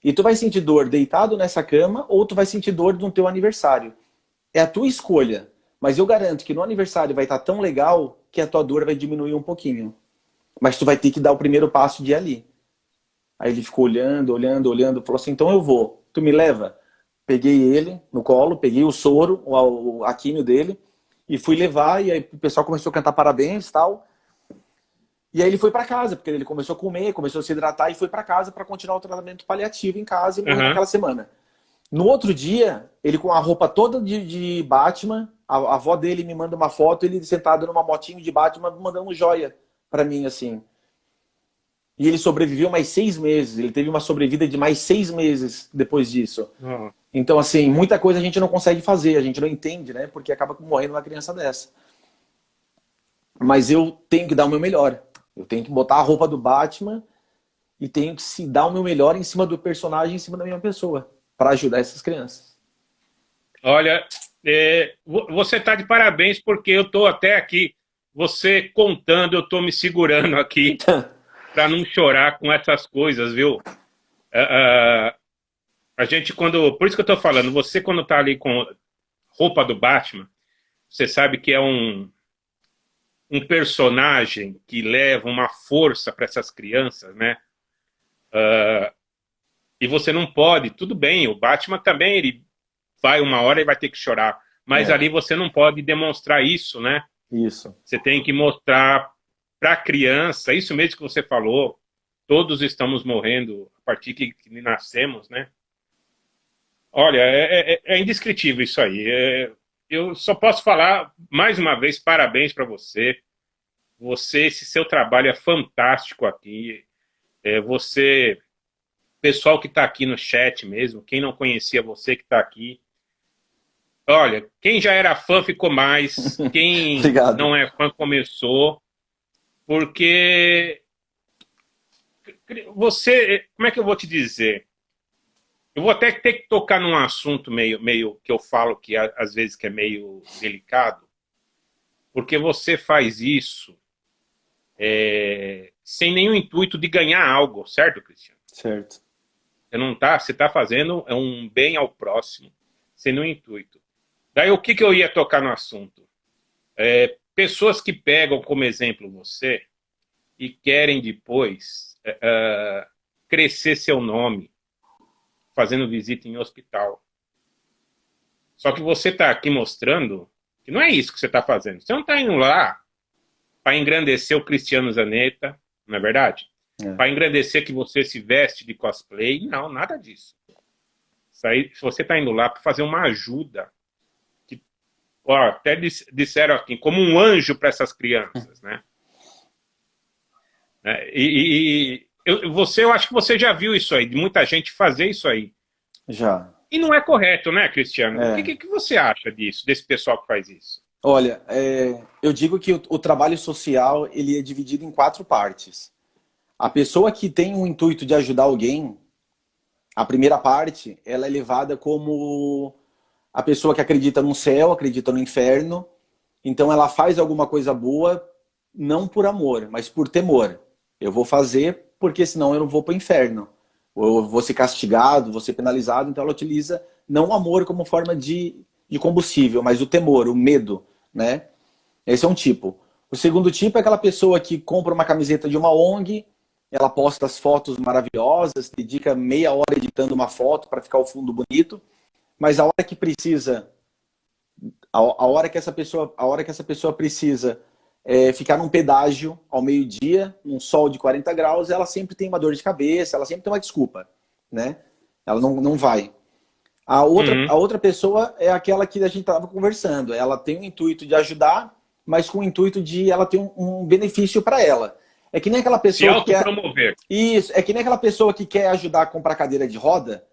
E tu vai sentir dor deitado nessa cama ou tu vai sentir dor no teu aniversário. É a tua escolha. Mas eu garanto que no aniversário vai estar tão legal que a tua dor vai diminuir um pouquinho. Mas tu vai ter que dar o primeiro passo de ir ali. Aí ele ficou olhando, falou assim, então eu vou. Tu me leva? Peguei ele no colo, peguei o soro, a químio dele, e fui levar, e aí o pessoal começou a cantar parabéns e tal. E aí ele foi para casa, porque ele começou a comer, começou a se hidratar e foi para casa para continuar o tratamento paliativo em casa e morrer Aham. naquela semana. No outro dia, ele com a roupa toda de Batman, a avó dele me manda uma foto, ele sentado numa motinho de Batman, mandando um joia para mim, assim. E ele sobreviveu mais 6 meses, ele teve uma sobrevida de mais 6 meses depois disso. Ó. Então, assim, muita coisa a gente não consegue fazer, a gente não entende, né? Porque acaba morrendo uma criança dessa. Mas eu tenho que dar o meu melhor. Eu tenho que botar a roupa do Batman e tenho que se dar o meu melhor em cima do personagem, em cima da minha pessoa, para ajudar essas crianças. Olha, você está de parabéns porque eu estou até aqui, você contando, eu estou me segurando aqui para não chorar com essas coisas, viu? Ah, ah, A gente quando, por isso que eu tô falando, você quando tá ali com roupa do Batman, você sabe que é um personagem que leva uma força para essas crianças, né? E você não pode, tudo bem, o Batman também, ele vai uma hora e vai ter que chorar, mas É, ali você não pode demonstrar isso, né? isso. Você tem que mostrar para a criança, isso mesmo que você falou, todos estamos morrendo a partir que nascemos, né? Olha, é indescritível isso aí. Eu só posso falar, mais uma vez, parabéns para você. Esse seu trabalho é fantástico aqui. Você, pessoal que está aqui no chat mesmo, quem não conhecia você que está aqui, olha, quem já era fã ficou mais, quem Obrigado. não é fã começou, porque você, como é que eu vou te dizer? Eu vou até ter que tocar num assunto meio que eu falo que às vezes que é meio delicado, porque você faz isso sem nenhum intuito de ganhar algo, certo, Cristiano? Certo. Você está fazendo um bem ao próximo, sem nenhum intuito. Daí o que eu ia tocar no assunto? Pessoas que pegam como exemplo você e querem depois crescer seu nome fazendo visita em hospital. Só que você está aqui mostrando que não é isso que você está fazendo. Você não está indo lá para engrandecer o Cristiano Zanetta, não é verdade? É. Para engrandecer que você se veste de cosplay. Não, nada disso. Isso aí, se você está indo lá para fazer uma ajuda, que ó, até disseram aqui, como um anjo para essas crianças, né? Eu acho que você já viu isso aí, de muita gente fazer isso aí. Já. E não é correto, né, Cristiano? O É. que você acha disso, desse pessoal que faz isso? Olha, eu digo que o trabalho social ele é dividido em 4 partes. A pessoa que tem o intuito de ajudar alguém, a primeira parte, ela é levada como a pessoa que acredita no céu, acredita no inferno. Então ela faz alguma coisa boa, não por amor, mas por temor. Eu vou fazer porque senão eu não vou para o inferno. Ou eu vou ser castigado, vou ser penalizado. Então ela utiliza não o amor como forma de combustível, mas o temor, o medo, né? Esse é um tipo. O segundo tipo é aquela pessoa que compra uma camiseta de uma ONG, ela posta as fotos maravilhosas, dedica meia hora editando uma foto para ficar o fundo bonito, mas a hora que precisa, a hora que essa pessoa precisa ficar num pedágio ao meio-dia, num sol de 40 graus, ela sempre tem uma dor de cabeça, ela sempre tem uma desculpa, né? Ela não vai. A outra pessoa é aquela que a gente estava conversando. Ela tem o intuito de ajudar, mas com o intuito de ela ter um benefício para ela. É que nem aquela Se pessoa que quer. autopromover. Isso, é que nem aquela pessoa que quer ajudar a comprar cadeira de roda,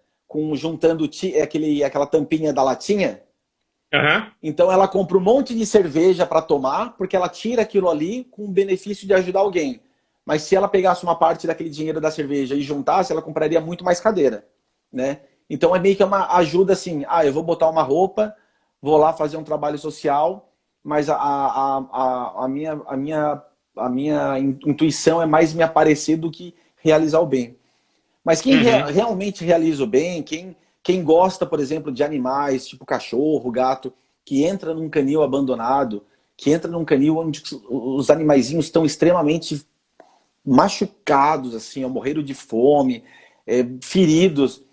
juntando aquela tampinha da latinha. Uhum. Então ela compra um monte de cerveja para tomar, porque ela tira aquilo ali com o benefício de ajudar alguém. Mas se ela pegasse uma parte daquele dinheiro da cerveja e juntasse, ela compraria muito mais cadeira, né? Então é meio que uma ajuda assim, eu vou botar uma roupa, vou lá fazer um trabalho social, mas a minha intuição é mais me aparecer do que realizar o bem. Mas quem realmente realiza o bem, quem gosta, por exemplo, de animais, tipo cachorro, gato, que entra num canil abandonado, que entra num canil onde os animaizinhos estão extremamente machucados, assim, morreram de fome, feridos.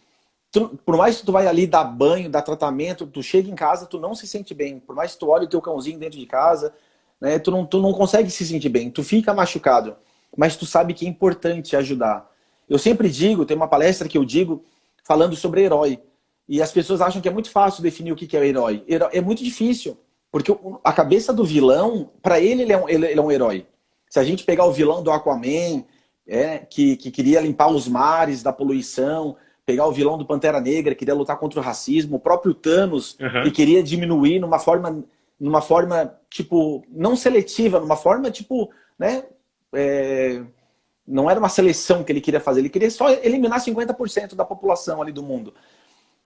Por mais que tu vai ali dar banho, dar tratamento, tu chega em casa, tu não se sente bem. Por mais que tu olhe o teu cãozinho dentro de casa, né, tu não consegue se sentir bem. Tu fica machucado, mas tu sabe que é importante ajudar. Eu sempre digo, tem uma palestra que eu digo falando sobre herói. E as pessoas acham que é muito fácil definir o que é herói. É muito difícil, porque a cabeça do vilão, para ele é um herói. Se a gente pegar o vilão do Aquaman, que queria limpar os mares da poluição, pegar o vilão do Pantera Negra, que queria lutar contra o racismo, o próprio Thanos, que queria diminuir numa forma, tipo, não seletiva, numa forma, tipo, né? Não era uma seleção que ele queria fazer, ele queria só eliminar 50% da população ali do mundo.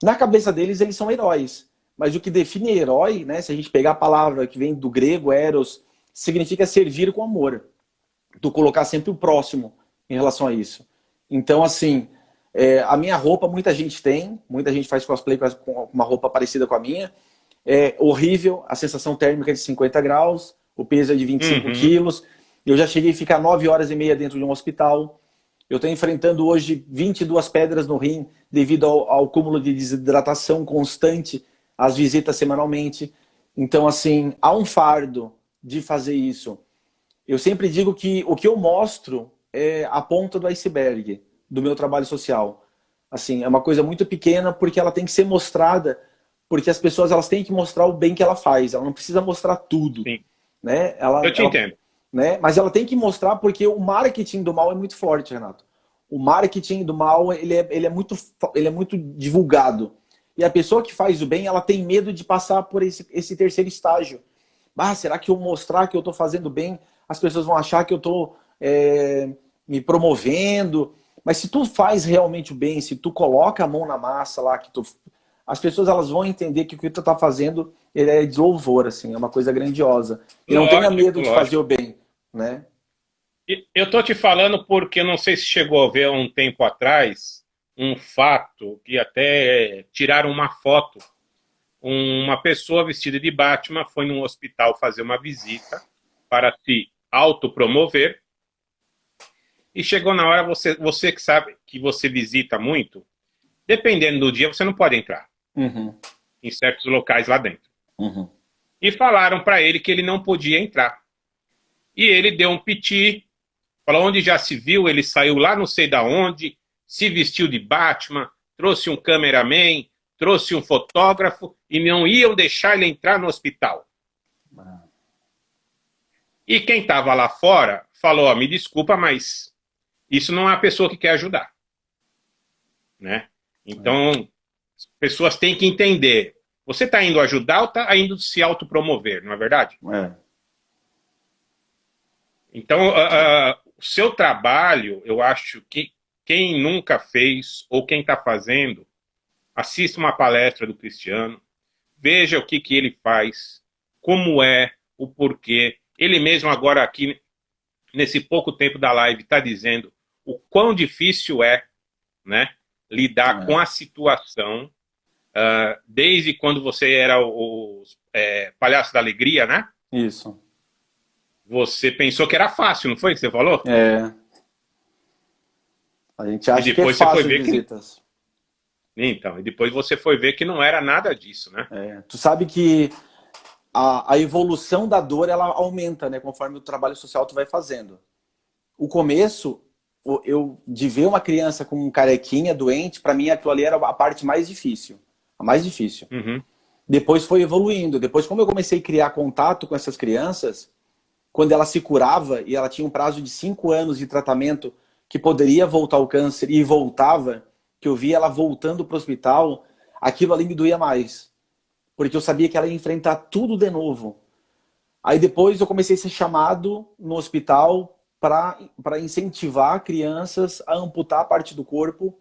Na cabeça deles, eles são heróis. Mas o que define herói, né? Se a gente pegar a palavra que vem do grego, eros, significa servir com amor. Tu colocar sempre o próximo em relação a isso. Então, assim, A minha roupa, muita gente tem, muita gente faz cosplay com uma roupa parecida com a minha. É horrível, a sensação térmica é de 50 graus, o peso é de 25 Uhum. quilos. Eu já cheguei a ficar 9 horas e meia dentro de um hospital. Eu estou enfrentando hoje 22 pedras no rim devido ao cúmulo de desidratação constante, às visitas semanalmente. Então, assim, há um fardo de fazer isso. Eu sempre digo que o que eu mostro é a ponta do iceberg do meu trabalho social. Assim, é uma coisa muito pequena porque ela tem que ser mostrada, porque as pessoas elas têm que mostrar o bem que ela faz. Ela não precisa mostrar tudo, Sim, né? eu te entendo. Né? Mas ela tem que mostrar porque o marketing do mal é muito forte, Renato. O marketing do mal ele é muito divulgado. E a pessoa que faz o bem, ela tem medo de passar por esse terceiro estágio. Será que eu mostrar que eu estou fazendo bem, as pessoas vão achar que eu estou me promovendo? Mas se tu faz realmente o bem, se tu coloca a mão na massa lá, as pessoas elas vão entender que o que tu está fazendo ele é de louvor, assim, é uma coisa grandiosa. E não tenha Lógico, medo de fazer lógico. o bem, né? Eu tô te falando porque eu não sei se chegou a ver há um tempo atrás um fato que até tiraram uma foto. Uma pessoa vestida de Batman foi num hospital fazer uma visita para se autopromover e chegou na hora, você que sabe que você visita muito, dependendo do dia, você não pode entrar Uhum, em certos locais lá dentro. uhum. E falaram para ele que ele não podia entrar. E ele deu um piti, falou onde já se viu, ele saiu lá não sei da onde, se vestiu de Batman, trouxe um cameraman, trouxe um fotógrafo e não iam deixar ele entrar no hospital. E quem estava lá fora falou: me desculpa, mas isso não é a pessoa que quer ajudar. Né? Então, as pessoas têm que entender. Você está indo ajudar ou está indo se autopromover, não é verdade? É. Então, o seu trabalho, eu acho que quem nunca fez ou quem está fazendo, assista uma palestra do Cristiano, veja o que ele faz, como é, o porquê. Ele mesmo agora aqui, nesse pouco tempo da live, está dizendo o quão difícil é, né, lidar com É. a situação, desde quando você era o palhaço da alegria, né? Isso. Você pensou que era fácil, não foi que você falou? É. A gente E acha que é depois você foi fácil as ver que. visitas. Então, e depois você foi ver que não era nada disso, né? É. Tu sabe que a evolução da dor ela aumenta, né, conforme o trabalho social tu vai fazendo. O começo, de ver uma criança com um carequinha doente, para mim aquilo ali era a parte mais difícil. A mais difícil. Uhum. Depois foi evoluindo. Depois, como eu comecei a criar contato com essas crianças, quando ela se curava e ela tinha um prazo de 5 anos de tratamento que poderia voltar ao câncer e voltava, que eu via ela voltando para o hospital, aquilo ali me doía mais. Porque eu sabia que ela ia enfrentar tudo de novo. Aí depois eu comecei a ser chamado no hospital para incentivar crianças a amputar a parte do corpo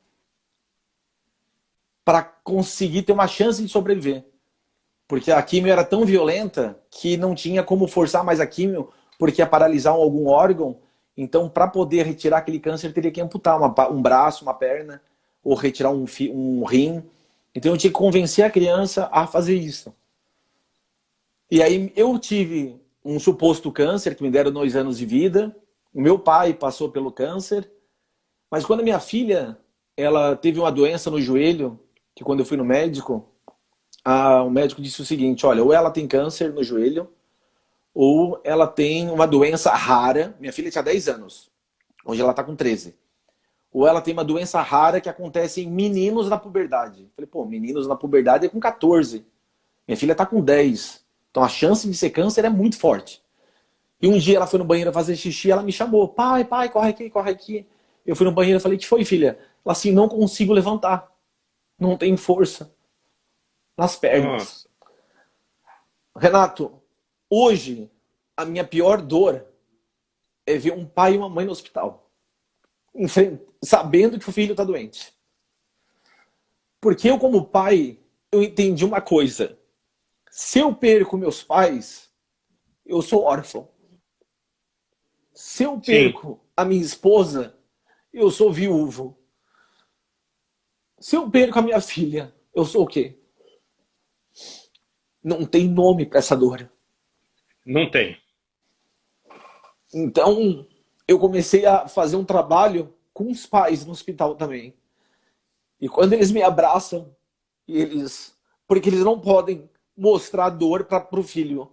para conseguir ter uma chance de sobreviver. Porque a quimio era tão violenta que não tinha como forçar mais a quimio, porque ia paralisar algum órgão. Então, para poder retirar aquele câncer, teria que amputar um braço, uma perna, ou retirar um rim. Então, eu tinha que convencer a criança a fazer isso. E aí, eu tive um suposto câncer, que me deram 2 anos de vida. O meu pai passou pelo câncer. Mas quando a minha filha, ela teve uma doença no joelho, que quando eu fui no médico, o médico disse o seguinte: olha, ou ela tem câncer no joelho, ou ela tem uma doença rara. Minha filha tinha 10 anos, hoje ela está com 13. Ou ela tem uma doença rara que acontece em meninos na puberdade. Falei, pô, meninos na puberdade é com 14. Minha filha está com 10. Então a chance de ser câncer é muito forte. E um dia ela foi no banheiro fazer xixi, ela me chamou: pai, corre aqui, corre aqui. Eu fui no banheiro e falei: que foi, filha? Ela assim: não consigo levantar. Não tem força nas pernas. Nossa. Renato, hoje a minha pior dor é ver um pai e uma mãe no hospital, sabendo que o filho está doente. Porque eu, como pai, eu entendi uma coisa: se eu perco meus pais, eu sou órfão. Se eu Sim. perco a minha esposa, eu sou viúvo. Se eu perco a minha filha, eu sou o quê? Não tem nome para essa dor. Não tem. Então, eu comecei a fazer um trabalho com os pais no hospital também. E quando eles me abraçam, porque eles não podem mostrar dor para o filho,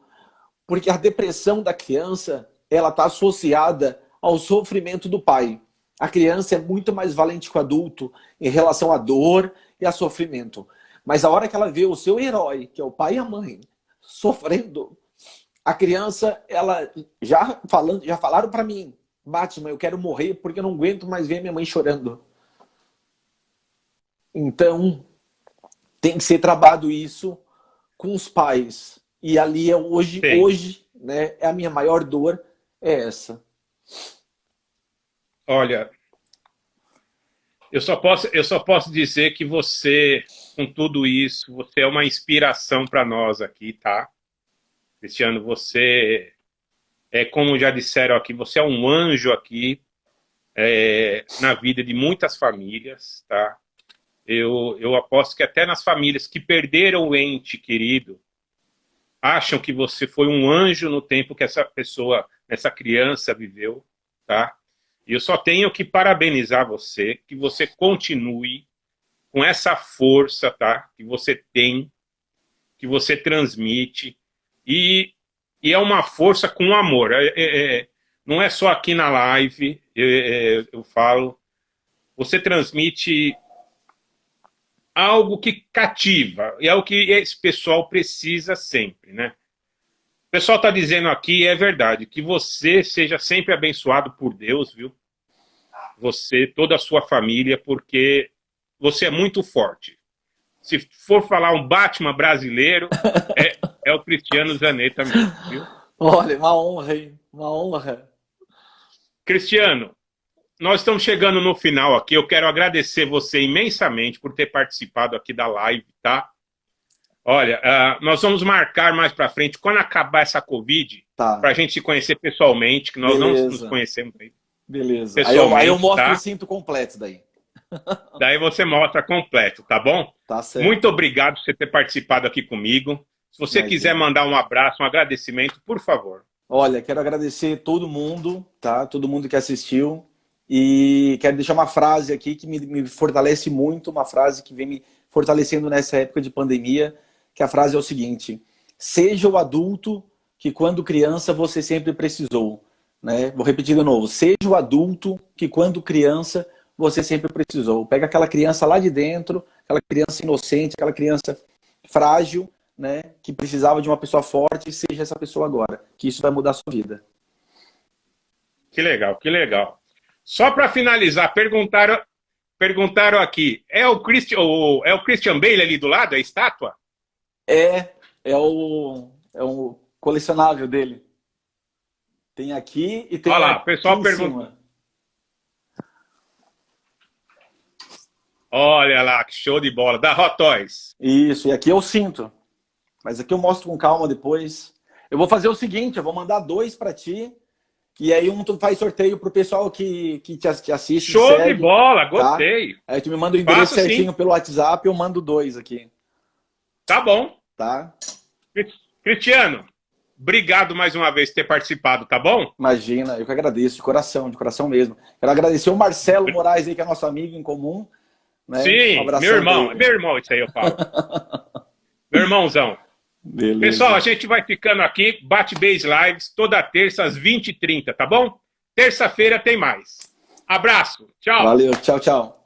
porque a depressão da criança, ela está associada ao sofrimento do pai. A criança é muito mais valente que o adulto em relação à dor e a sofrimento. Mas a hora que ela vê o seu herói, que é o pai e a mãe, sofrendo, a criança, ela já falaram para mim, Batman, eu quero morrer porque eu não aguento mais ver minha mãe chorando. Então, tem que ser trabalhado isso com os pais. E ali é hoje, né, é a minha maior dor, é essa. Olha, eu só posso dizer que você, com tudo isso, você é uma inspiração para nós aqui, tá? Cristiano, você como já disseram aqui, você é um anjo aqui na vida de muitas famílias, tá? Eu aposto que até nas famílias que perderam o ente querido, acham que você foi um anjo no tempo que essa criança viveu, tá? E eu só tenho que parabenizar você, que você continue com essa força, tá? Que você tem, que você transmite, e é uma força com amor. Não é só aqui na live, eu falo, você transmite algo que cativa, e é o que esse pessoal precisa sempre, né? O pessoal está dizendo aqui, é verdade, que você seja sempre abençoado por Deus, viu? Você, toda a sua família, porque você é muito forte. Se for falar um Batman brasileiro, é o Cristiano Zanetta mesmo, viu? Olha, uma honra, hein? Uma honra. Cristiano, nós estamos chegando no final aqui. Eu quero agradecer você imensamente por ter participado aqui da live, tá? Olha, nós vamos marcar mais para frente, quando acabar essa Covid, para a gente se conhecer pessoalmente, que nós não nos conhecemos aí. Beleza. Aí eu mostro, tá? O cinto completo daí. Daí você mostra completo, tá bom? Tá certo. Muito obrigado por você ter participado aqui comigo. Se você quiser mandar um abraço, um agradecimento, por favor. Olha, quero agradecer todo mundo, tá? Todo mundo que assistiu. E quero deixar uma frase aqui que me fortalece muito, uma frase que vem me fortalecendo nessa época de pandemia, que a frase é o seguinte: seja o adulto que quando criança você sempre precisou. Né? Vou repetir de novo: seja o adulto que quando criança você sempre precisou. Pega aquela criança lá de dentro, aquela criança inocente, aquela criança frágil, né, que precisava de uma pessoa forte, e seja essa pessoa agora, que isso vai mudar a sua vida. Que legal, que legal. Só para finalizar, perguntaram aqui, é o Christian Bale ali do lado, a estátua? É o colecionável dele. Tem aqui e tem olha lá, o pessoal pergunta. Olha lá, que show de bola, da Hot Toys. Isso, e aqui eu sinto. Mas aqui eu mostro com calma depois. Eu vou fazer o seguinte, eu vou mandar 2 para ti, e aí tu faz sorteio pro pessoal que te assiste. Show de bola, gostei. Tá? Aí tu me manda o endereço certinho pelo WhatsApp, eu mando 2 aqui. Tá bom. Tá? Cristiano, obrigado mais uma vez por ter participado, tá bom? Imagina, eu que agradeço, de coração mesmo. Quero agradecer o Marcelo Moraes aí, que é nosso amigo em comum. Né? Sim, meu irmão, isso aí eu falo. Meu irmãozão. Beleza. Pessoal, a gente vai ficando aqui, Bate-Base Lives, toda terça às 20h30, tá bom? Terça-feira tem mais. Abraço, tchau. Valeu, tchau, tchau.